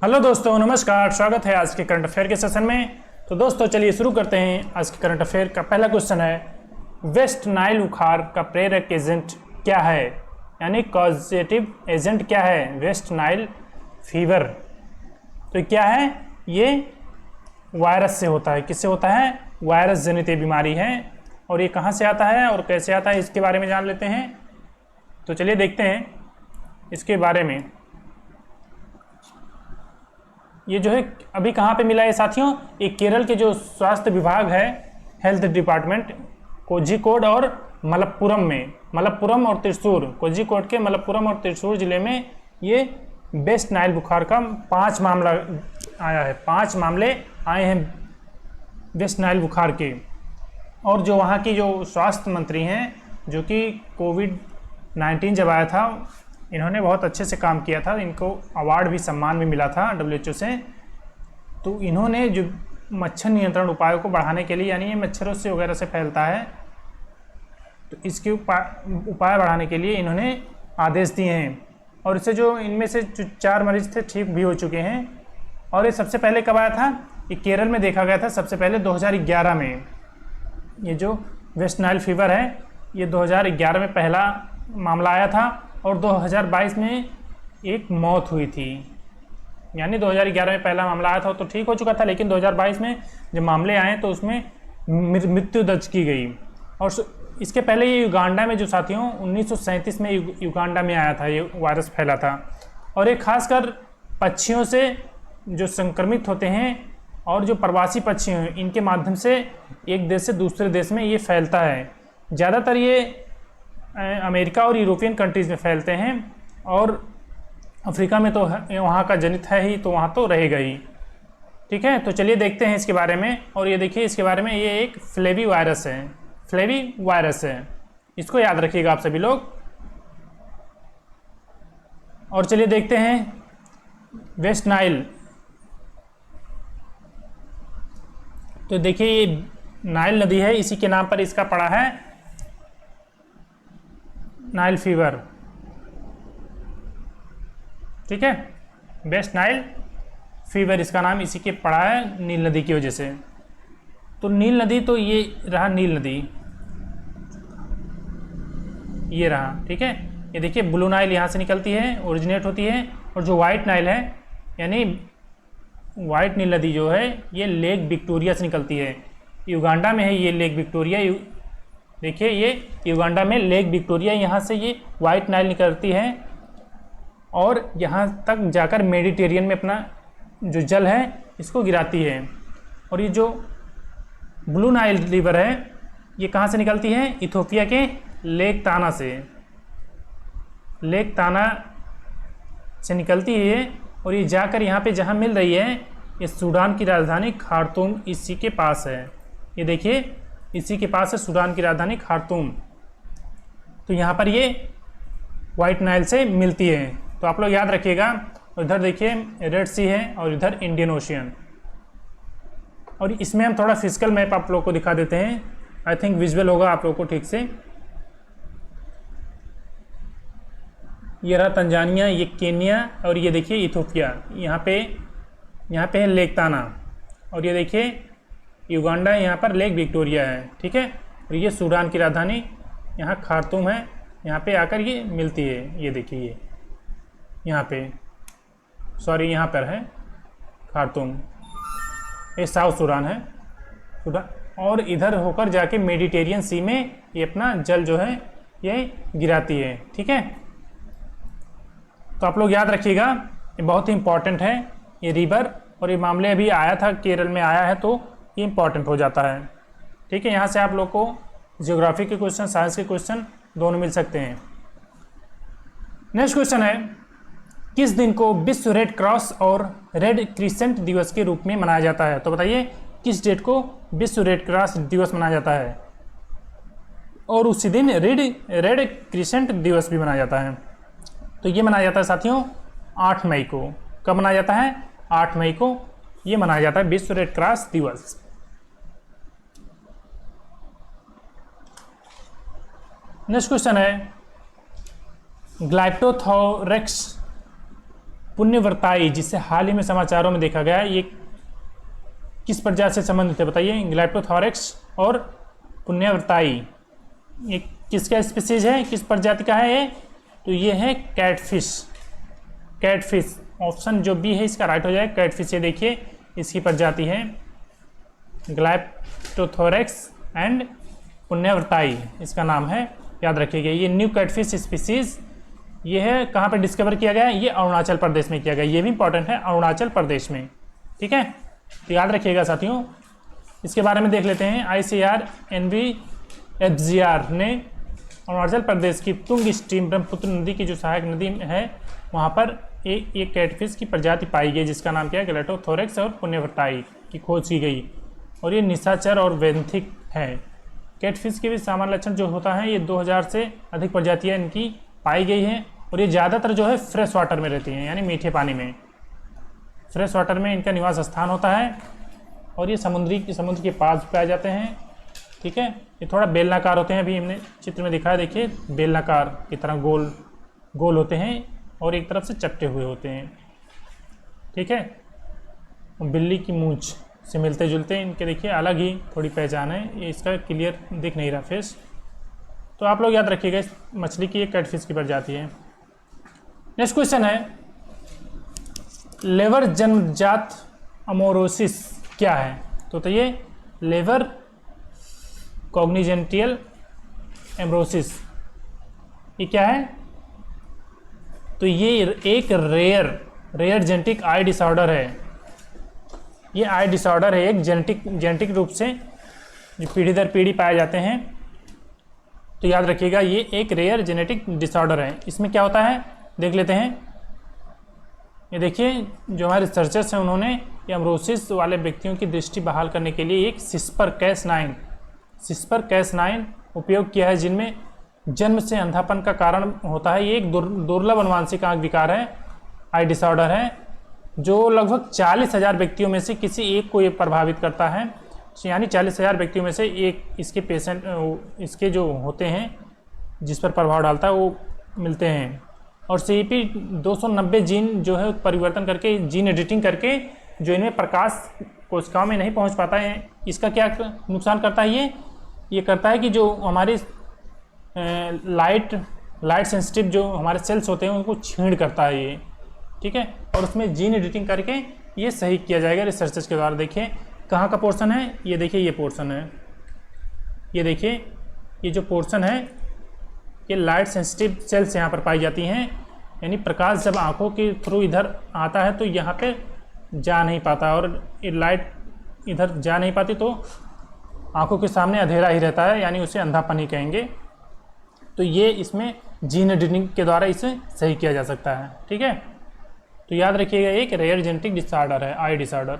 Hello दोस्तों, नमस्कार। स्वागत है आज के करंट अफेयर के सेशन में। तो दोस्तों चलिए शुरू करते हैं। आज के करंट अफेयर का पहला क्वेश्चन है, वेस्ट नाइल बुखार का प्रेरक एजेंट क्या है, यानी कॉजेटिव एजेंट क्या है वेस्ट नाइल फीवर। तो क्या है, ये वायरस से होता है। किससे होता है? वायरस जनित बीमारी है। और ये कहाँ से आता है और कैसे आता है, इसके बारे में जान लेते हैं। तो चलिए देखते हैं इसके बारे में। ये जो है अभी कहाँ पे मिला है साथियों? ये केरल के जो स्वास्थ्य विभाग है, हेल्थ डिपार्टमेंट, कोझिकोड और मलप्पुरम में, मलप्पुरम और त्रिशूर, कोझिकोड के मलप्पुरम और त्रिशूर जिले में ये वेस्ट नाइल बुखार का 5 मामला आया है। 5 मामले आए हैं वेस्ट नाइल बुखार के। और जो वहाँ की जो स्वास्थ्य मंत्री हैं, जो कि कोविड-19 जब आया था, इन्होंने बहुत अच्छे से काम किया था। इनको अवार्ड भी, सम्मान भी मिला था WHO से। तो इन्होंने जो मच्छर नियंत्रण उपायों को बढ़ाने के लिए, यानी ये मच्छरों से वगैरह से फैलता है, तो इसके उपाय बढ़ाने के लिए इन्होंने आदेश दिए हैं। और इससे जो इनमें से 4 मरीज थे ठीक भी हो चुके हैं। और ये सबसे पहले कब आया था? ये केरल में देखा गया था सबसे पहले 2011 में। ये जो वेस्ट नाइल फीवर है, ये 2011 में पहला मामला आया था और 2022 में एक मौत हुई थी। यानी 2011 में पहला मामला आया था तो ठीक हो चुका था, लेकिन 2022 में जब मामले आए तो उसमें मृत्यु दर्ज की गई। और इसके पहले ये युगांडा में, जो साथियों 1937 में युगांडा में आया था, ये वायरस फैला था। और ये खासकर पक्षियों से जो संक्रमित होते हैं और जो प्रवासी पक्षी हैं, इनके माध्यम से एक देश से दूसरे देश में ये फैलता है। ज़्यादातर ये अमेरिका और यूरोपियन कंट्रीज़ में फैलते हैं, और अफ्रीका में तो वहाँ का जनित है ही, तो वहाँ तो रहेगा ही। ठीक है, तो चलिए देखते हैं इसके बारे में। और ये देखिए इसके बारे में, ये एक फ्लेवी वायरस है। फ्लेवी वायरस है, इसको याद रखिएगा आप सभी लोग। और चलिए देखते हैं वेस्ट नाइल। तो देखिए ये नाइल नदी है, इसी के नाम पर इसका पड़ा है नाइल फीवर। ठीक है, वेस्ट नाइल फीवर इसका नाम इसी के पड़ा है, नील नदी की वजह से। तो नील नदी, तो ये रहा नील नदी, ये रहा। ठीक है, ये देखिए ब्लू नाइल यहाँ से निकलती है, ओरिजिनेट होती है। और जो वाइट नाइल है, यानी वाइट नील नदी जो है, ये लेक विक्टोरिया से निकलती है। युगांडा में है ये लेक विक्टोरिया। देखिए ये युगांडा में लेक विक्टोरिया, यहाँ से ये वाइट नाइल निकलती है और यहाँ तक जाकर मेडिटेरियन में अपना जो जल है इसको गिराती है। और ये जो ब्लू नाइल रिवर है, ये कहाँ से निकलती है? इथोपिया के लेक ताना से, लेक ताना से निकलती है। और ये जाकर यहाँ पे जहाँ मिल रही है, ये सूडान की राजधानी खार्तूम इसी के पास है। ये देखिए इसी के पास है सूडान की राजधानी खार्तूम। तो यहाँ पर ये वाइट नाइल से मिलती है। तो आप लोग याद रखिएगा। इधर देखिए रेड सी है और इधर इंडियन ओशियन। और इसमें हम थोड़ा फिजिकल मैप आप लोग को दिखा देते हैं। आई थिंक विजुअल होगा आप लोग को ठीक से। ये रहा तंजानिया, ये केन्या, और ये देखिए इथोपिया। यहाँ पे है लेक ताना, और ये देखिए युगांडा, यहाँ पर लेक विक्टोरिया है। ठीक है, और ये सूडान की राजधानी यहाँ खार्तूम है। यहाँ पे आकर ये मिलती है। ये देखिए यहाँ पे, सॉरी यहाँ पर है खार्तूम, ये साउथ सूडान है, सूडान। और इधर होकर जाके मेडिटेरियन सी में ये अपना जल जो है ये गिराती है। ठीक है, तो आप लोग याद रखिएगा, ये बहुत ही इंपॉर्टेंट है ये रिवर। और ये मामले अभी आया था, केरल में आया है, तो ये इंपॉर्टेंट हो जाता है। ठीक है, यहाँ से आप लोग को ज्योग्राफी के क्वेश्चन, साइंस के क्वेश्चन दोनों मिल सकते हैं। नेक्स्ट क्वेश्चन है, किस दिन को विश्व रेड क्रॉस और रेड क्रिसेंट दिवस के रूप में मनाया जाता है? तो बताइए किस डेट को विश्व रेड क्रॉस दिवस मनाया जाता है? और उसी दिन रेड क्रिसेंट दिवस भी मनाया जाता है। तो ये मनाया जाता है साथियों 8 मई को। कब मनाया जाता है? 8 मई को ये मनाया जाता है विश्व रेड क्रॉस दिवस। नेक्स्ट क्वेश्चन है, ग्लाइप्टोथोरेक्स पुण्यव्रताई, जिसे हाल ही में समाचारों में देखा गया, ये किस प्रजाति से संबंधित है बताइए? ग्लाइप्टोथोरैक्स और पुण्यव्रताई, ये किसका स्पीसीज है, किस प्रजाति का है ये? तो ये है कैटफिश। कैटफिश ऑप्शन जो बी है इसका राइट हो जाएगा, कैटफिश। ये देखिए इसकी प्रजाति है ग्लाइप्टोथोरैक्स एंड पुण्यव्रताई, इसका नाम है, याद रखिएगा। ये न्यू कैटफिश स्पीसीज ये है कहाँ पे डिस्कवर किया गया है? ये अरुणाचल प्रदेश में किया गया, ये भी इंपॉर्टेंट है, अरुणाचल प्रदेश में। ठीक है, तो याद रखिएगा साथियों। इसके बारे में देख लेते हैं। ICAR NVFGR ने अरुणाचल प्रदेश की तुंग स्ट्रीम ब्रह्मपुत्र नदी की जो सहायक नदी है वहाँ पर एक कैटफिश की प्रजाति पाई गई जिसका नाम क्या है? ग्लाइप्टोथोरैक्स और पुण्यव्रताई की खोज की गई और ये निशाचर और वेंथिक है। कैटफिश के भी सामान्य लक्षण जो होता है, ये 2000 से अधिक प्रजातियाँ इनकी पाई गई हैं और ये ज़्यादातर जो है फ्रेश वाटर में रहती हैं, यानी मीठे पानी में, फ्रेश वाटर में इनका निवास स्थान होता है और ये समुद्र के पास पाए जाते हैं। ठीक है, ये थोड़ा बेलनाकार होते हैं, अभी हमने चित्र में दिखाया, देखिए बेलनाकार की तरह गोल गोल होते हैं और एक तरफ से चपटे हुए होते हैं। ठीक है, बिल्ली की मूंछ से मिलते जुलते इनके देखिए अलग ही थोड़ी पहचान है, ये इसका क्लियर दिख नहीं रहा फेस। तो आप लोग याद रखिएगा इस मछली की एक कैटफिश की प्रजाति है। नेक्स्ट क्वेश्चन है, लेवर जन्मजात अमोरोसिस क्या है? तो ये लेवर कॉग्निजेंटियल एम्ब्रोसिस ये क्या है? तो ये एक रेयर जेनेटिक आई डिसऑर्डर है। ये आई डिसऑर्डर है एक जेनेटिक रूप से जो पीढ़ी दर पीढ़ी पाए जाते हैं। तो याद रखिएगा ये एक रेयर जेनेटिक डिसऑर्डर है। इसमें क्या होता है देख लेते हैं। ये देखिए जो हमारे रिसर्चर्स हैं उन्होंने ये अमरोसिस वाले व्यक्तियों की दृष्टि बहाल करने के लिए एक CRISPR-Cas9 उपयोग किया है, जिनमें जन्म से अंधापन का कारण होता है। ये एक दुर्लभ अनुवांशिक आंख विकार है, आई डिसऑर्डर है, जो लगभग 40,000 व्यक्तियों में से किसी एक को ये प्रभावित करता है। यानी 40,000 व्यक्तियों में से एक इसके पेशेंट इसके जो होते हैं जिस पर प्रभाव डालता है वो मिलते हैं। और CEP290 जीन जो है परिवर्तन करके, जीन एडिटिंग करके जो इनमें प्रकाश कोशिकाओं में नहीं पहुंच पाता है, इसका क्या नुकसान करता है? ये करता है कि जो हमारी लाइट सेंसिटिव जो हमारे सेल्स होते हैं उनको छीण करता है ये। ठीक है, और उसमें जीन एडिटिंग करके ये सही किया जाएगा रिसर्चर्स के द्वारा। देखिए कहाँ का पोर्शन है, ये देखिए ये पोर्शन है, ये देखिए ये जो पोर्शन है ये लाइट सेंसिटिव सेल्स यहाँ पर पाई जाती हैं। यानी प्रकाश जब आँखों के थ्रू इधर आता है तो यहाँ पे जा नहीं पाता और ये लाइट इधर जा नहीं पाती तो आँखों के सामने अंधेरा ही रहता है, यानी उसे अंधापन ही कहेंगे। तो ये इसमें जीन एडिटिंग के द्वारा इसे सही किया जा सकता है। ठीक है, तो याद रखिएगा एक रेयर जेनेटिक डिसऑर्डर है, आई डिसऑर्डर।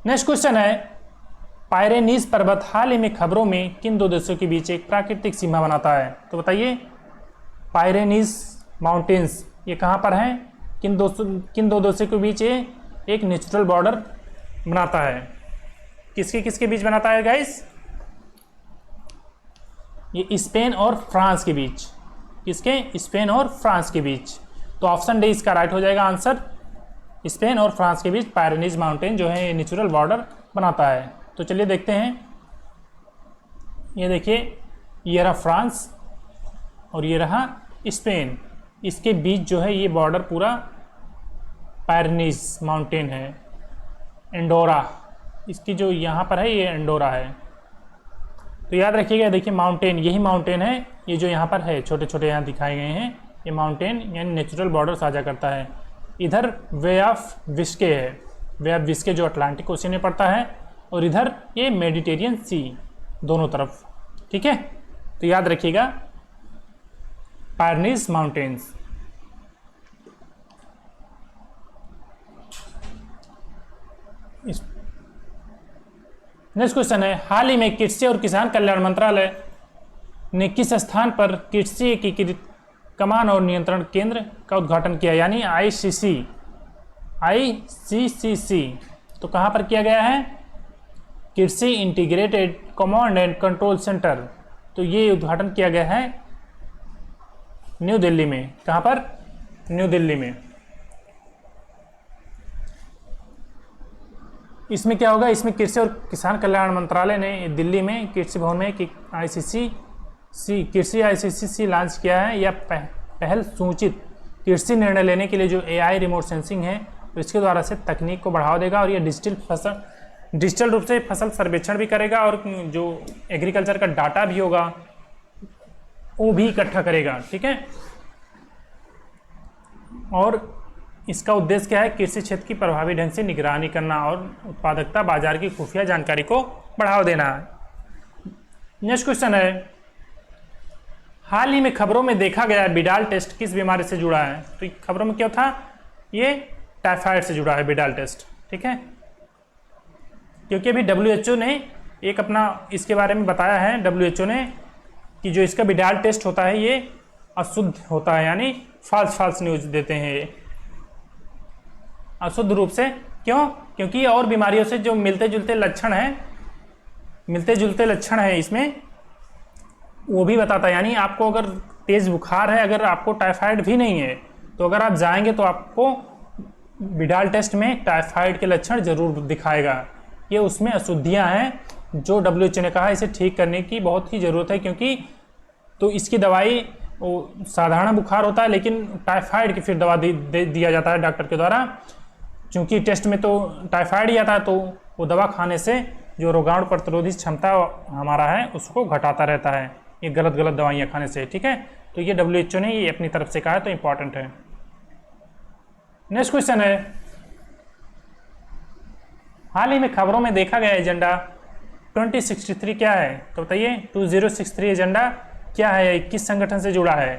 नेक्स्ट क्वेश्चन है, पायरेनीज पर्वत हाल ही में खबरों में किन दो देशों के बीच एक प्राकृतिक सीमा बनाता है? तो बताइए पायरेनीज माउंटेन्स ये कहाँ पर हैं, किन दो देशों के बीच ये एक नेचुरल बॉर्डर बनाता है? किसके किसके बीच बनाता है गाइस? ये स्पेन और फ्रांस के बीच। किसके? स्पेन और फ्रांस के बीच। तो ऑप्शन डी इसका राइट हो जाएगा आंसर। स्पेन और फ्रांस के बीच पायरेनीज माउंटेन जो है नेचुरल बॉर्डर बनाता है। तो चलिए देखते हैं। ये देखिए ये रहा फ्रांस और ये रहा स्पेन, इसके बीच जो है ये बॉर्डर पूरा पायरेनीज माउंटेन है। एंडोरा इसकी जो यहाँ पर है ये एंडोरा है। तो याद रखिएगा देखिए माउंटेन यही माउंटेन है, ये जो यहाँ पर है छोटे छोटे यहाँ दिखाए गए हैं, ये माउंटेन यानी नेचुरल बॉर्डर साझा करता है। इधर वे ऑफ विस्के है, वे ऑफ विस्के जो अटलांटिक ओशन में पड़ता है, और इधर ये मेडिटेरियन सी दोनों तरफ। ठीक है, तो याद रखिएगा पायरेनीज माउंटेन्स। नेक्स्ट क्वेश्चन है, हाल ही में कृषि और किसान कल्याण मंत्रालय ने किस स्थान पर कृषि एकीकृत कमान और नियंत्रण केंद्र का उद्घाटन किया, यानी ICCC। तो कहाँ पर किया गया है? कृषि integrated command and control centre. तो ये उद्घाटन किया गया है न्यू दिल्ली में। कहाँ पर? न्यू दिल्ली में। इसमें क्या होगा, इसमें कृषि और किसान कल्याण मंत्रालय ने दिल्ली में कृषि भवन में कृषि ICCC लॉन्च किया है। यह पहल सूचित कृषि निर्णय लेने के लिए जो AI रिमोट सेंसिंग है इसके द्वारा से तकनीक को बढ़ावा देगा और यह डिजिटल रूप से फसल सर्वेक्षण भी करेगा और जो एग्रीकल्चर का डाटा भी होगा वो भी इकट्ठा करेगा। ठीक है, और इसका उद्देश्य क्या है, कृषि क्षेत्र की प्रभावी ढंग से निगरानी करना और उत्पादकता बाजार की खुफिया जानकारी को बढ़ावा देना। नेक्स्ट क्वेश्चन है, हाल ही में खबरों में देखा गया बिडाल टेस्ट किस बीमारी से जुड़ा है? तो खबरों में क्या था, ये टाइफाइड से जुड़ा है बिडाल टेस्ट। ठीक है, क्योंकि अभी WHO ने एक अपना इसके बारे में बताया है, WHO ने, कि जो इसका बिडाल टेस्ट होता है ये अशुद्ध होता है, यानी फाल्स न्यूज देते हैं ये अशुद्ध रूप से। क्यों? क्योंकि ये और बीमारियों से जो मिलते जुलते लक्षण है इसमें वो भी बताता है। यानी आपको अगर तेज बुखार है, अगर आपको टाइफाइड भी नहीं है, तो अगर आप जाएंगे तो आपको बिडाल टेस्ट में टाइफाइड के लक्षण जरूर दिखाएगा। ये उसमें अशुद्धियां हैं जो WHO ने कहा इसे ठीक करने की बहुत ही ज़रूरत है, क्योंकि तो इसकी दवाई वो साधारण बुखार होता है, लेकिन टाइफाइड की फिर दवा दिया जाता है डॉक्टर के द्वारा। क्योंकि टेस्ट में तो टाइफाइड ही आता है, तो वो दवा खाने से जो रोगाणु प्रतिरोधी क्षमता हमारा है उसको घटाता रहता है, ये गलत दवाइयाँ खाने से। ठीक है, तो ये WHO ने ये अपनी तरफ से कहा है, तो इम्पॉर्टेंट है। नेक्स्ट क्वेश्चन है, हाल ही में खबरों में देखा गया एजेंडा 2063 क्या है? तो बताइए 2063 एजेंडा क्या है, किस संगठन से जुड़ा है?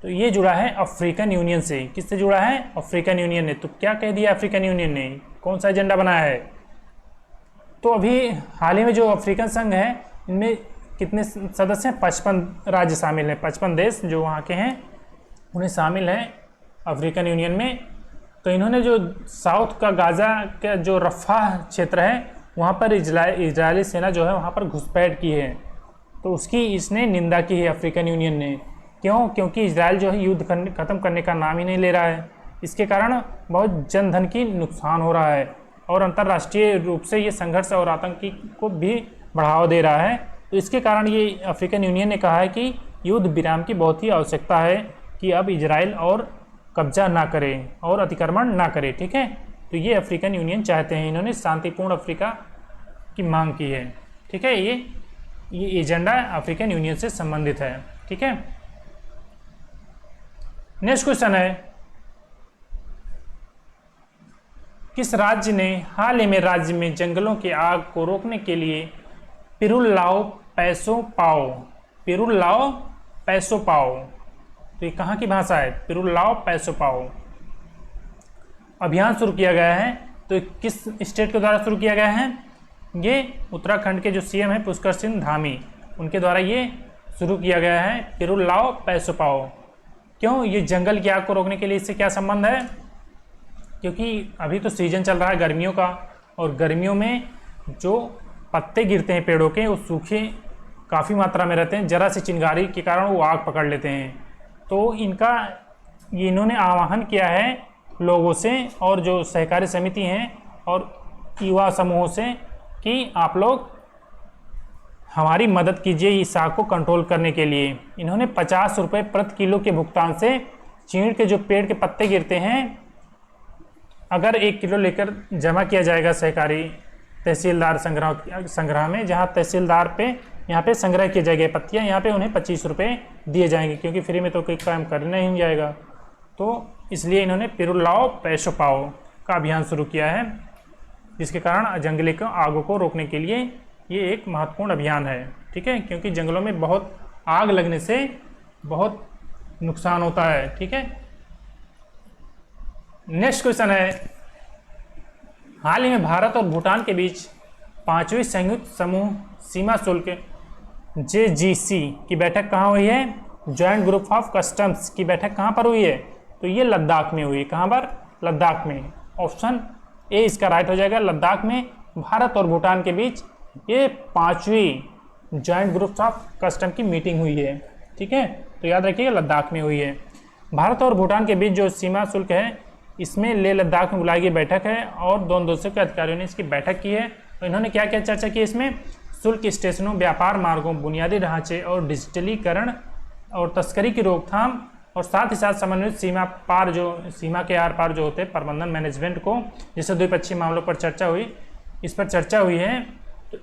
तो ये जुड़ा है अफ्रीकन यूनियन से। किससे जुड़ा है? अफ्रीकन यूनियन ने। तो क्या कह दिया अफ्रीकन यूनियन ने, कौन सा एजेंडा बनाया है? तो अभी हाल ही में जो अफ्रीकन संघ है इनमें कितने सदस्य हैं? 55 राज्य शामिल हैं, 55 देश जो वहाँ के हैं उन्हें शामिल है अफ्रीकन यूनियन में। तो इन्होंने जो साउथ का गाज़ा का जो रफ़ाह क्षेत्र है वहाँ पर इजरायली सेना जो है वहाँ पर घुसपैठ की है, तो उसकी इसने निंदा की है अफ्रीकन यूनियन ने। क्यों? क्योंकि इजराइल जो है युद्ध ख़त्म करने का नाम ही नहीं ले रहा है, इसके कारण बहुत जनधन की नुकसान हो रहा है और अंतर्राष्ट्रीय रूप से ये संघर्ष और आतंकी को भी बढ़ावा दे रहा है। तो इसके कारण ये अफ्रीकन यूनियन ने कहा है कि युद्ध विराम की बहुत ही आवश्यकता है कि अब इजराइल और कब्जा ना करे और अतिक्रमण ना करे। ठीक है, तो ये अफ्रीकन यूनियन चाहते हैं, इन्होंने शांतिपूर्ण अफ्रीका की मांग की है। ठीक है, ये एजेंडा अफ्रीकन यूनियन से संबंधित है। ठीक है, नेक्स्ट क्वेश्चन है, किस राज्य ने हाल ही में राज्य में जंगलों की आग को रोकने के लिए पिरुल-लाओ पैसो पाओ, तो ये कहाँ की भाषा है? पिरुल-लाओ पैसो पाओ अभियान शुरू किया गया है। तो किस स्टेट के द्वारा शुरू किया गया है? ये उत्तराखंड के जो CM है पुष्कर सिंह धामी, उनके द्वारा ये शुरू किया गया है पिरुल-लाओ पैसो पाओ। क्यों? ये जंगल की आग को रोकने के लिए। इससे क्या संबंध है? क्योंकि अभी तो सीजन चल रहा है गर्मियों का, और गर्मियों में जो पत्ते गिरते हैं पेड़ों के वो सूखे काफ़ी मात्रा में रहते हैं, जरा सी चिंगारी के कारण वो आग पकड़ लेते हैं। तो इन्होंने आह्वान किया है लोगों से और जो सहकारी समिति हैं और युवा समूहों से कि आप लोग हमारी मदद कीजिए इस आग को कंट्रोल करने के लिए। इन्होंने 50 रुपये प्रति किलो के भुगतान से चीड़ के जो पेड़ के पत्ते गिरते हैं, अगर 1 किलो लेकर जमा किया जाएगा सहकारी तहसीलदार संग्रह में, जहां तहसीलदार पे यहाँ पे संग्रह किए जाएंगे पत्तियाँ, यहाँ पे उन्हें 25 रुपये दिए जाएंगे, क्योंकि फ्री में तो कोई काम करना ही नहीं जाएगा। तो इसलिए इन्होंने पिरुल-लाओ पैसो पाओ का अभियान शुरू किया है, जिसके कारण जंगली आगों को रोकने के लिए ये एक महत्वपूर्ण अभियान है। ठीक है, क्योंकि जंगलों में बहुत आग लगने से बहुत नुकसान होता है। ठीक है, नेक्स्ट क्वेश्चन है, हाल ही में भारत और भूटान के बीच 5वीं संयुक्त समूह सीमा शुल्क JGC की बैठक कहाँ हुई है? जॉइंट ग्रुप ऑफ कस्टम्स की बैठक कहाँ पर हुई है? तो ये लद्दाख में हुई। कहाँ पर? लद्दाख में। ऑप्शन ए इसका राइट हो जाएगा। लद्दाख में भारत और भूटान के बीच ये 5वीं जॉइंट ग्रुप ऑफ कस्टम की मीटिंग हुई है। ठीक है, तो याद रखिएगा लद्दाख में हुई है। भारत और भूटान के बीच जो सीमा शुल्क है इसमें लेह लद्दाख में बुलाई गई बैठक है और दोनों देशों के अधिकारियों ने इसकी बैठक की है। तो इन्होंने क्या क्या चर्चा की इसमें? शुल्क स्टेशनों, व्यापार मार्गों, बुनियादी ढांचे और डिजिटलीकरण और तस्करी की रोकथाम और साथ ही साथ समन्वित सीमा के आर पार जो होते हैं प्रबंधन मैनेजमेंट को, जिससे द्विपक्षीय मामलों पर चर्चा हुई, इस पर चर्चा हुई है। तो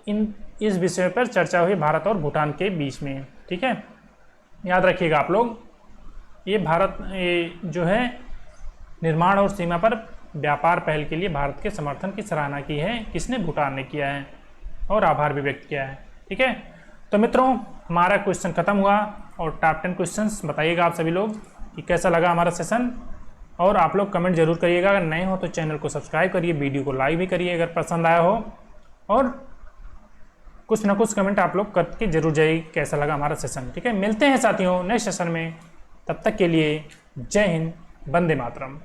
इस विषय पर चर्चा हुई भारत और भूटान के बीच में। ठीक है, याद रखिएगा आप लोग, ये जो है निर्माण और सीमा पर व्यापार पहल के लिए भारत के समर्थन की सराहना की है। किसने? भूटान ने किया है और आभार भी व्यक्त किया है। ठीक है, तो मित्रों हमारा क्वेश्चन खत्म हुआ और टॉप 10 क्वेश्चंस बताइएगा आप सभी लोग कि कैसा लगा हमारा सेशन, और आप लोग कमेंट जरूर करिएगा। अगर नए हो तो चैनल को सब्सक्राइब करिए, वीडियो को लाइक भी करिए अगर पसंद आया हो, और कुछ ना कुछ कमेंट आप लोग करके जरूर जाइए कैसा लगा हमारा सेशन। ठीक है, मिलते हैं साथियों नेक्स्ट सेशन में, तब तक के लिए जय हिंद, वंदे मातरम।